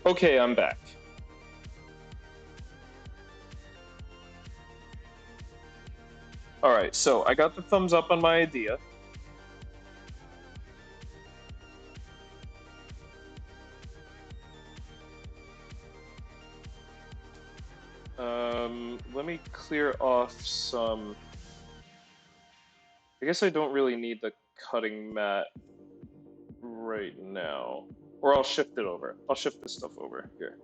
Okay, I'm back. All right, so I got the thumbs up on my idea. Let me clear off some. I guess I don't really need the cutting mat right now. Or I'll shift it over. I'll shift this stuff over here.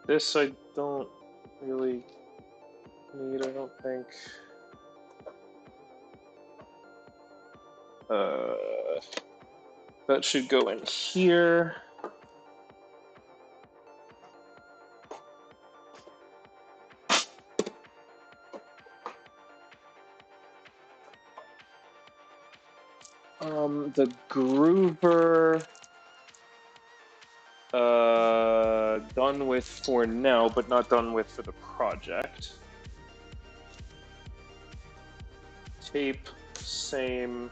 This I don't really need, I don't think. That should go in here. The groover, done with for now, but not done with for the project. Tape, same.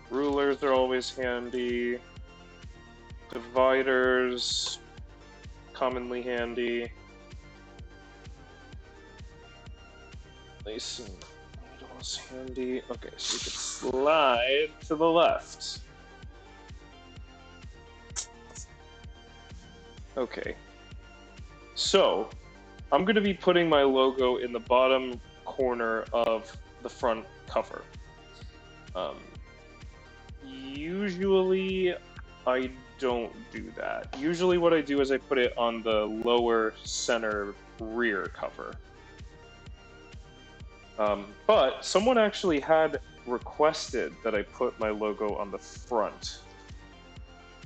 Rulers are always handy. Dividers, commonly handy. Nice and needles handy. Okay, so you can slide to the left. Okay. So, I'm going to be putting my logo in the bottom corner of the front cover. Usually, I don't do that. Usually what I do is I put it on the lower center rear cover. But someone actually had requested that I put my logo on the front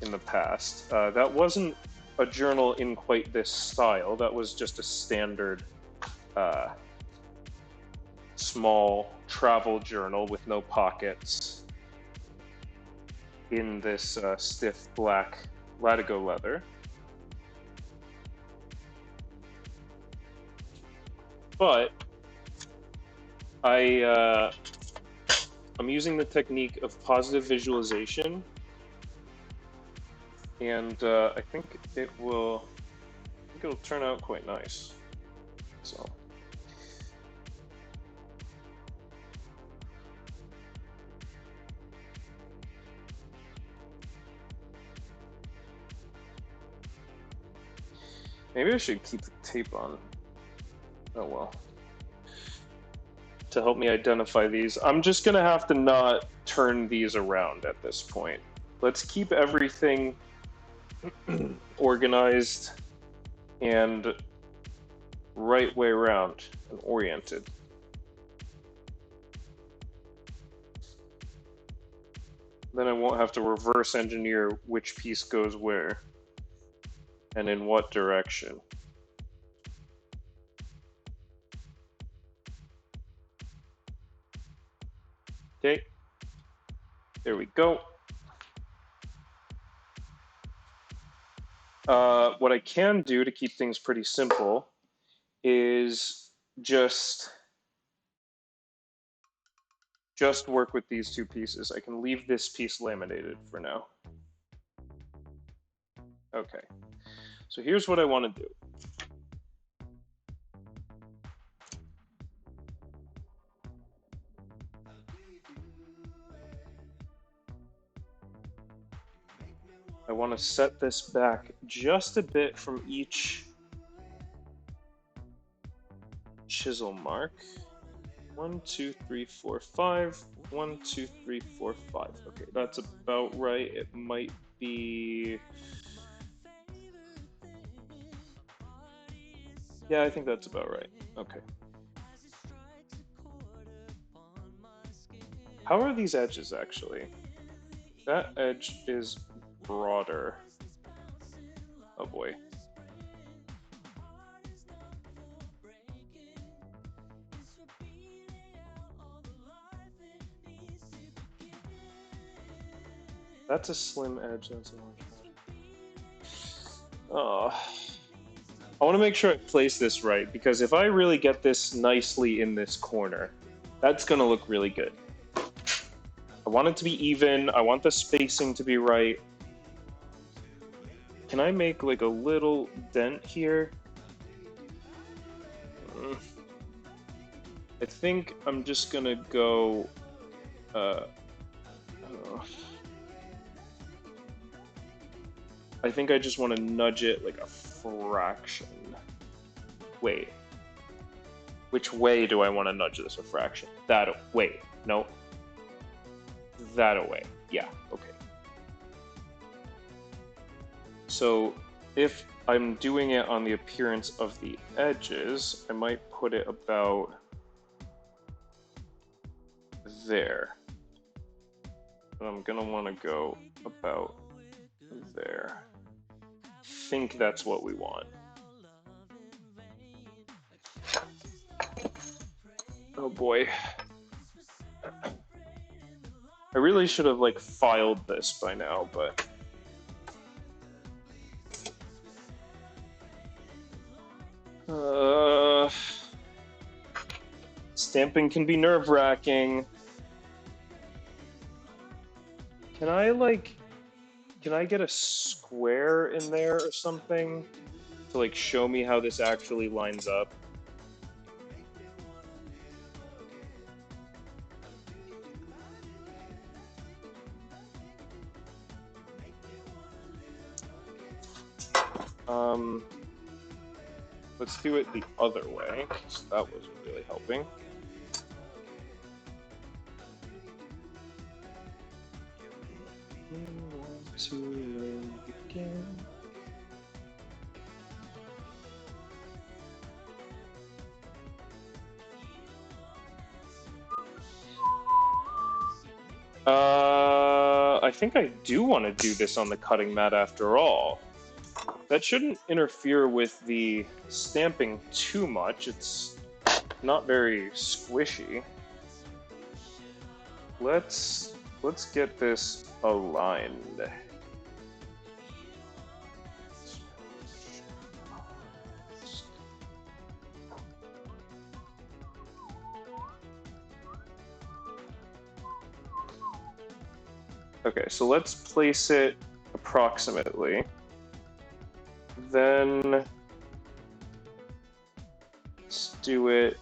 in the past. That wasn't a journal in quite this style. That was just a standard small travel journal with no pockets in this stiff black Latigo leather. But I'm using the technique of positive visualization, and I think it'll turn out quite nice. So. Maybe I should keep the tape on. Oh well. To help me identify these. I'm just gonna have to not turn these around at this point. Let's keep everything organized and right way around and oriented. Then I won't have to reverse engineer which piece goes where and in what direction. Okay, there we go. What I can do to keep things pretty simple is just work with these two pieces. I can leave this piece laminated for now. Okay, so here's what I want to do. I want to set this back just a bit from each chisel mark. 1, 2, 3, 4, 5. 1, 2, 3, 4, 5. Okay, that's about right. It might be. Yeah, I think that's about right. Okay. How are these edges actually? That edge is broader. Oh boy. That's a slim edge. That's a large edge. Oh. I want to make sure I place this right, because if I really get this nicely in this corner, that's going to look really good. I want it to be even. I want the spacing to be right. Can I make like a little dent here? I think I'm just going to go... I think I just want to nudge it like a fraction. Wait. Which way do I want to nudge this a fraction? That, wait, no. That away. Yeah, okay. So if I'm doing it on the appearance of the edges, I might put it about there. And I'm gonna want to go about there. I think that's what we want. Oh boy. I really should have like filed this by now, but stamping can be nerve-wracking. Can I get a square in there or something to like show me how this actually lines up? Let's do it the other way, because that wasn't really helping. I think I do want to do this on the cutting mat after all. That shouldn't interfere with the stamping too much. It's not very squishy. Let's get this aligned. Okay, so let's place it approximately. Then let's do it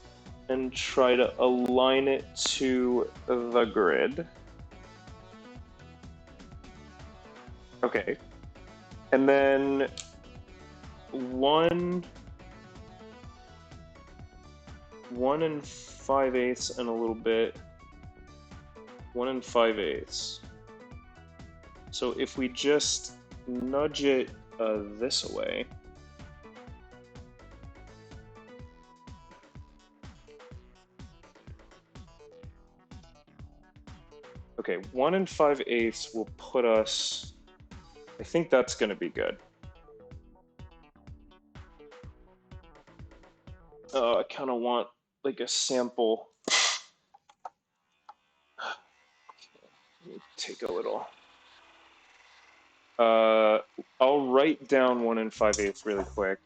and try to align it to the grid. Okay. And then 1 5/8 and a little bit. 1 5/8. So if we just nudge it this way. Okay, 1 5/8 will put us, I think that's going to be good. I kind of want like a sample. Let me take a little. I'll write down 1 5/8 really quick.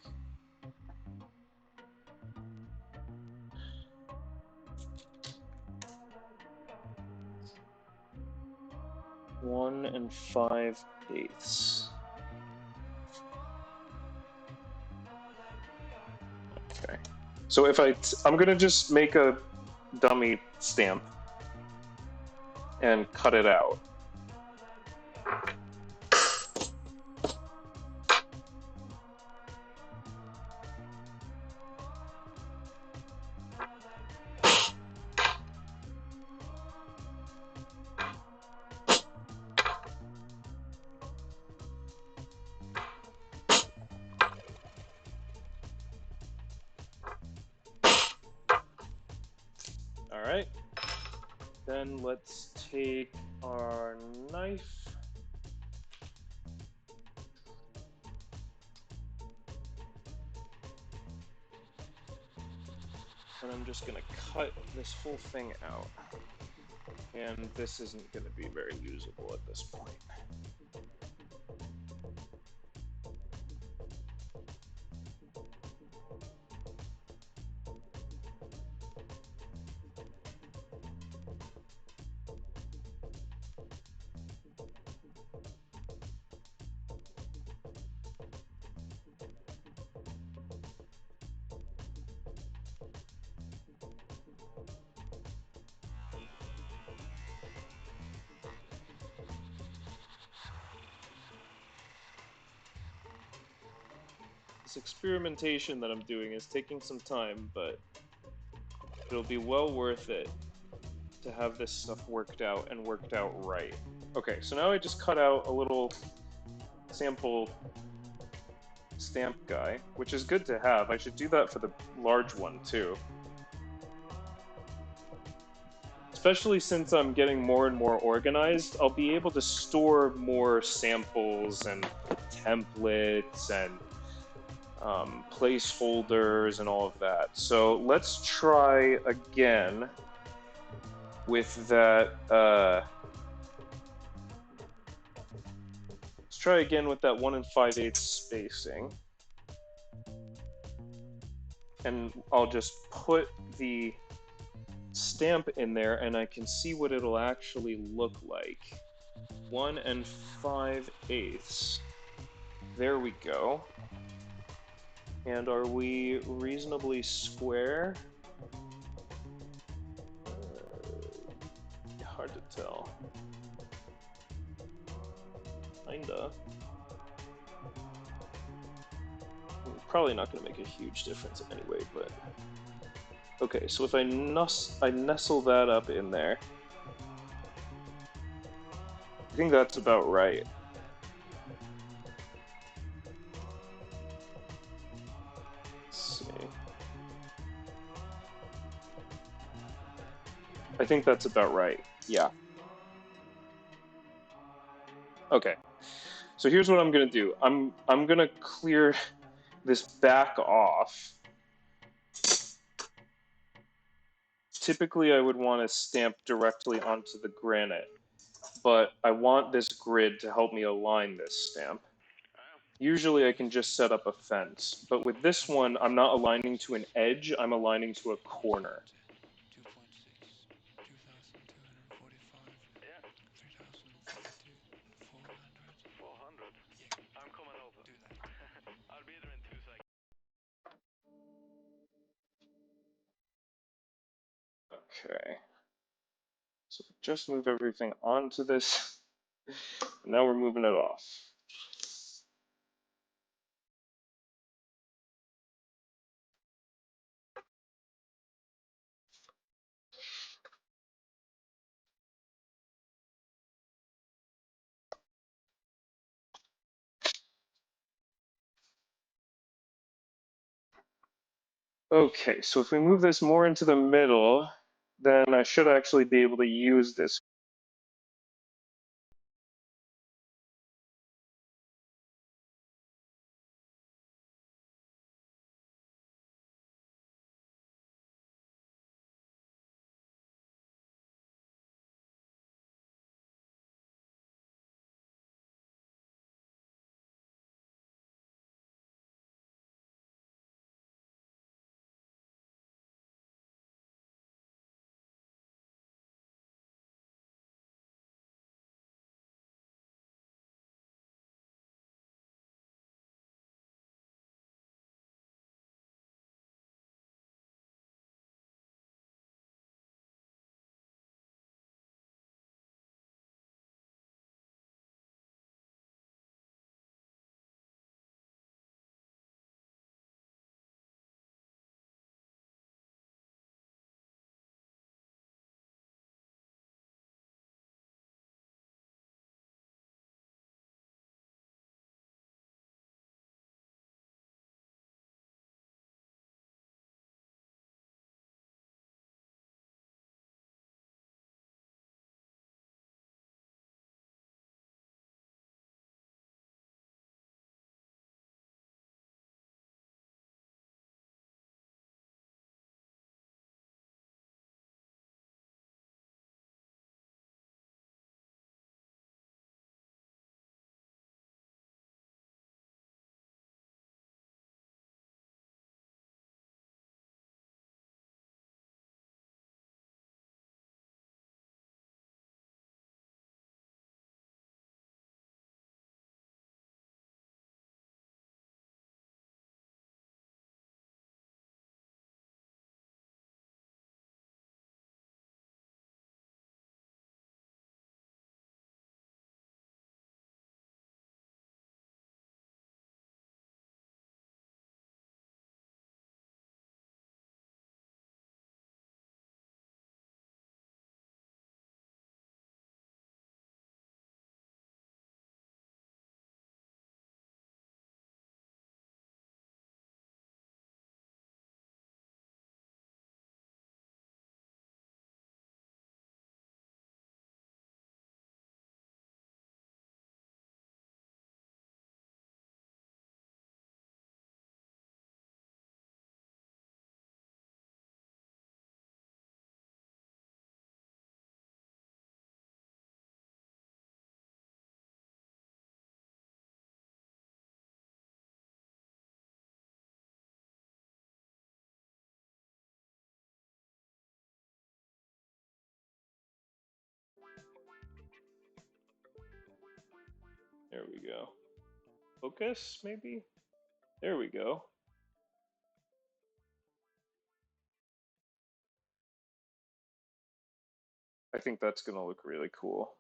One and 5/8. Okay. So if I'm gonna just make a dummy stamp and cut it out. All right. Then let's take our knife. And I'm just gonna cut this whole thing out. And this isn't gonna be very usable at this point. This experimentation that I'm doing is taking some time, but it'll be well worth it to have this stuff worked out and worked out right. Okay, so now I just cut out a little sample stamp guy, which is good to have. I should do that for the large one too. Especially since I'm getting more and more organized, I'll be able to store more samples and templates and placeholders and all of that. So let's try again with that. Let's try again with that 1 5/8 spacing. And I'll just put the stamp in there and I can see what it'll actually look like. 1 5/8. There we go. And are we reasonably square? Hard to tell. Kinda. Probably not going to make a huge difference anyway, but... Okay, so if I nestle that up in there, I think that's about right. Let's see. I think that's about right, yeah. Okay, so here's what I'm going to do. I'm going to clear this back off. Typically, I would want to stamp directly onto the granite, but I want this grid to help me align this stamp. Usually I can just set up a fence, but with this one, I'm not aligning to an edge, I'm aligning to a corner. 2.6, 2,245, 3,042, 400. 400? Yeah. I'm coming over. Do that. I'll be there in 2 seconds. Okay. So just move everything onto this. Now we're moving it off. Okay, so if we move this more into the middle, then I should actually be able to use this. focus, maybe? There we go. I think that's going to look really cool.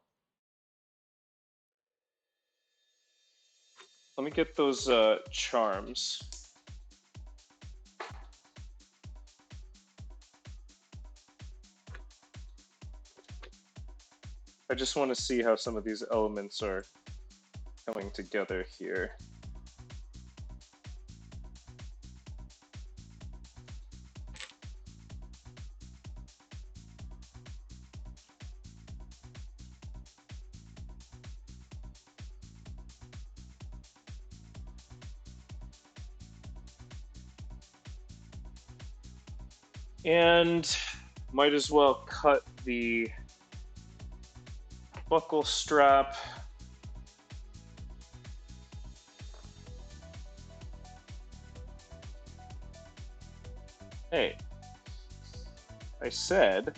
Let me get those charms. I just want to see how some of these elements are coming together here. And might as well cut the buckle strap. Hey, I said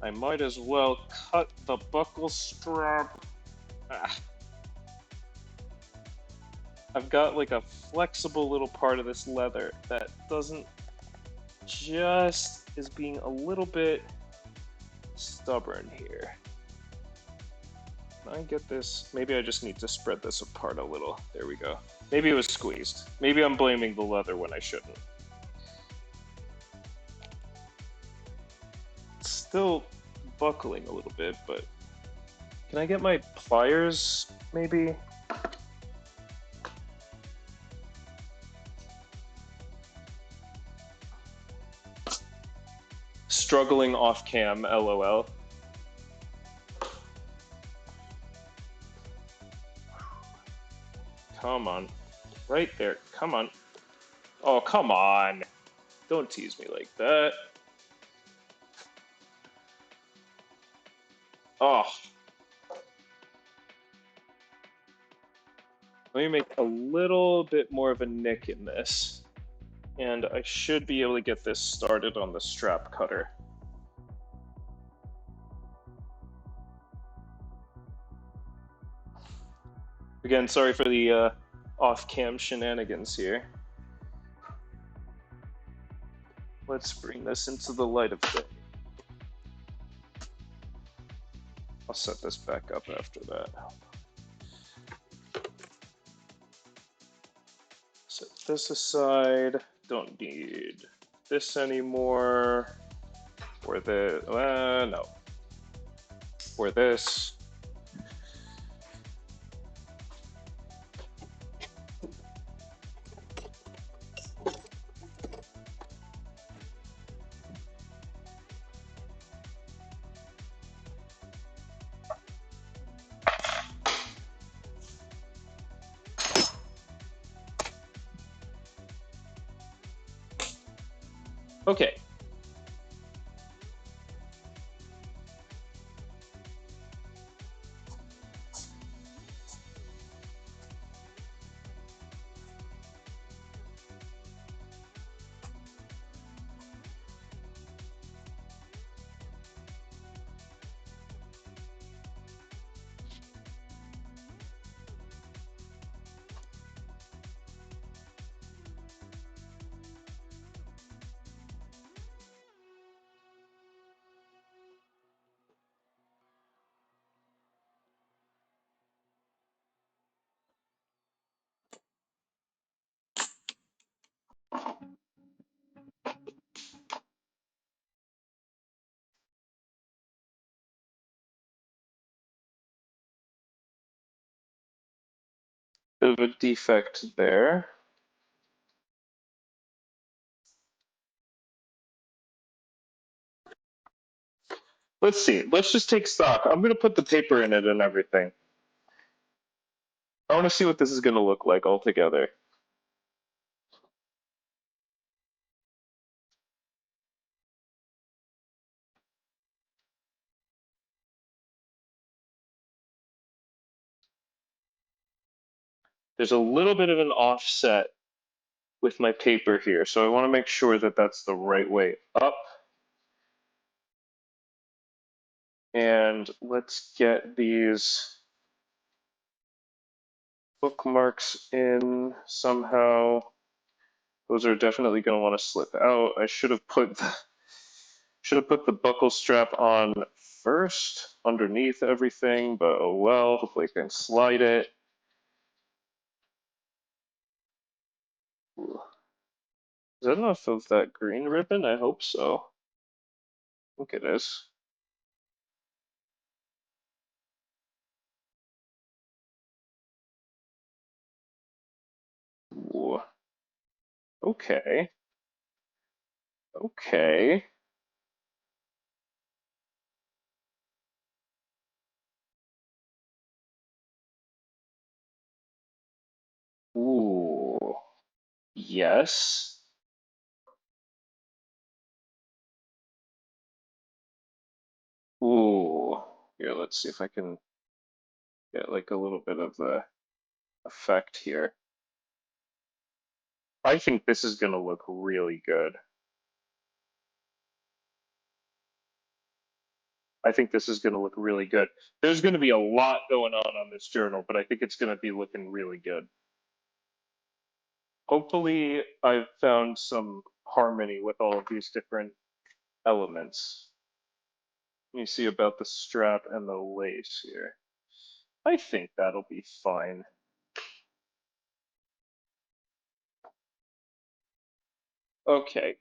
I might as well cut the buckle strap. Ah. I've got like a flexible little part of this leather that doesn't just is being a little bit stubborn here. Can I get this? Maybe I just need to spread this apart a little. There we go. Maybe it was squeezed. Maybe I'm blaming the leather when I shouldn't. It's still buckling a little bit, but can I get my pliers, maybe? Struggling off cam, lol. Come on. Right there. Come on. Oh, come on. Don't tease me like that. Oh. Let me make a little bit more of a nick in this. And I should be able to get this started on the strap cutter. Again, sorry for the off-cam shenanigans here. Let's bring this into the light of day. I'll set this back up after that. Set this aside. Don't need this anymore. Or the no. Or this. Okay. Bit of a defect there. Let's see. Let's just take stock. I'm going to put the paper in it and everything. I want to see what this is going to look like altogether. There's a little bit of an offset with my paper here, so I want to make sure that that's the right way up. And let's get these bookmarks in somehow. Those are definitely going to want to slip out. I should have put the buckle strap on first underneath everything, but oh well. Hopefully I can slide it. Ooh. Is that enough of that green ribbon? I hope so. I think it is. Ooh. Okay. Okay. Ooh. Yes. Ooh. Here, let's see if I can get like a little bit of the effect here. I think this is gonna look really good. I think this is gonna look really good. There's gonna be a lot going on this journal, but I think it's gonna be looking really good. Hopefully, I've found some harmony with all of these different elements. Let me see about the strap and the lace here. I think that'll be fine. Okay,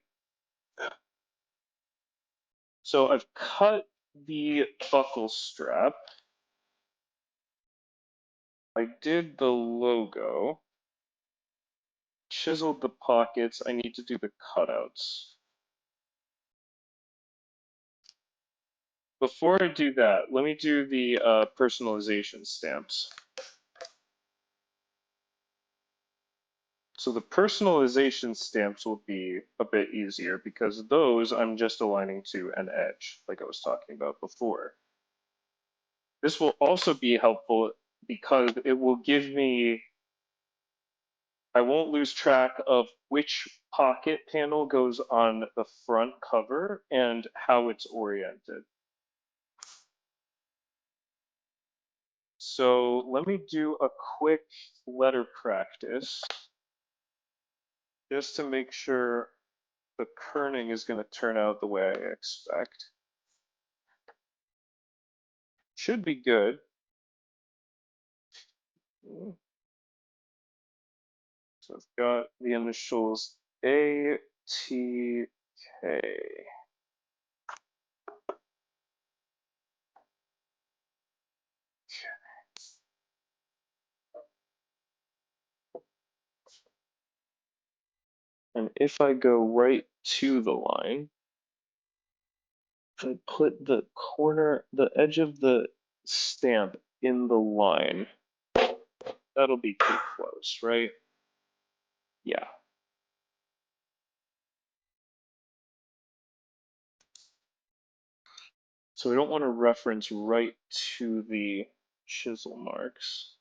so I've cut the buckle strap. I did the logo, chiseled the pockets. I need to do the cutouts. Before I do that, let me do the personalization stamps. So the personalization stamps will be a bit easier because those I'm just aligning to an edge, like I was talking about before. This will also be helpful because it will give me, I won't lose track of which pocket panel goes on the front cover and how it's oriented. So let me do a quick letter practice just to make sure the kerning is going to turn out the way I expect. Should be good. So I've got the initials A, T, K. And if I go right to the line, if I put the corner, the edge of the stamp in the line, that'll be too close, right? Yeah. So I don't want to reference right to the chisel marks.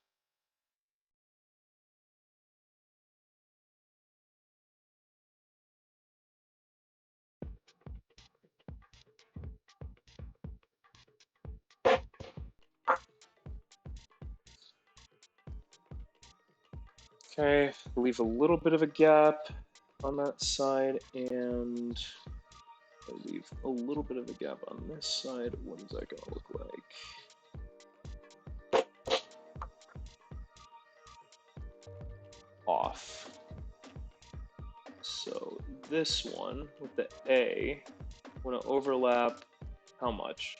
Okay, leave a little bit of a gap on that side, and I leave a little bit of a gap on this side. What is that going to look like? Off. So this one with the A, I want to overlap how much?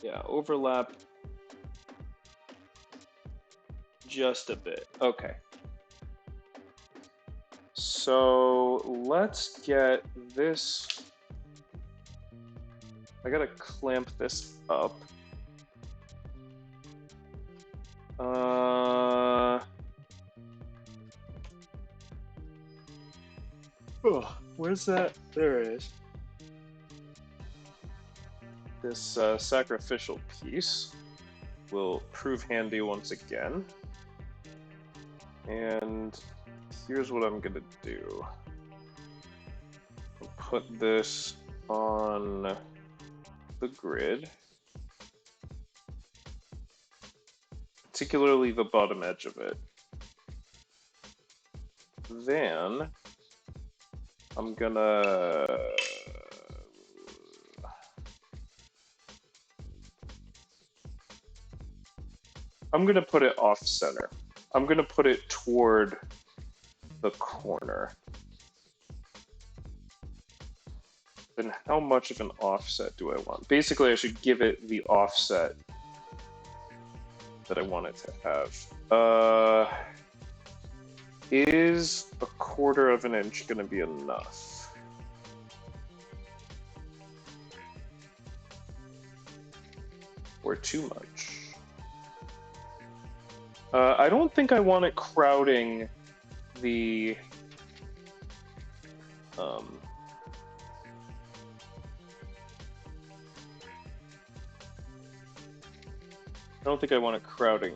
Yeah, overlap just a bit. Okay. So let's get this. I gotta clamp this up. Oh, where's that? There it is. This sacrificial piece will prove handy once again. And here's what I'm gonna do. I'll put this on the grid. particularly the bottom edge of it. Then I'm gonna put it off center. I'm gonna put it toward the corner. Then how much of an offset do I want? Basically, I should give it the offset that I want it to have. Is a 1/4 of an inch gonna be enough? Or too much? I don't think I want it crowding the I don't think I want it crowding.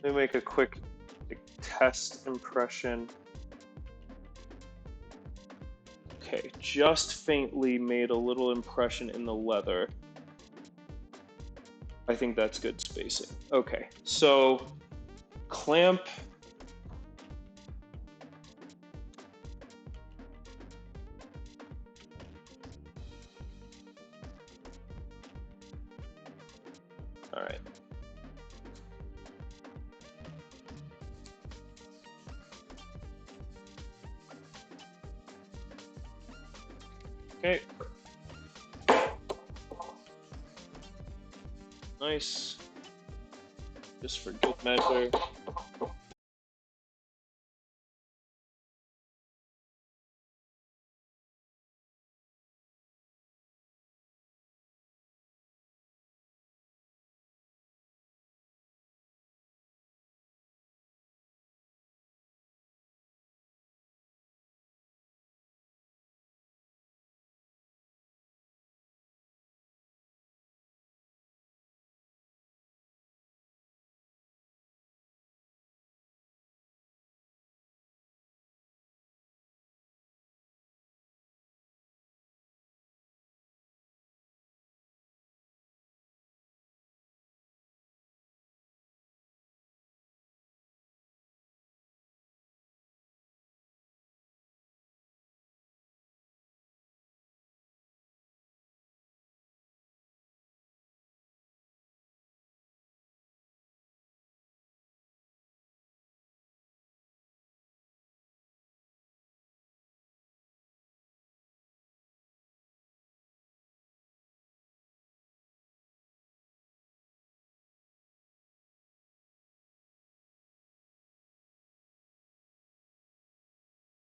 Let me make a quick test impression. Okay, just faintly made a little impression in the leather. I think that's good spacing. Okay, so clamp. All right. Okay. Nice. Just for good measure.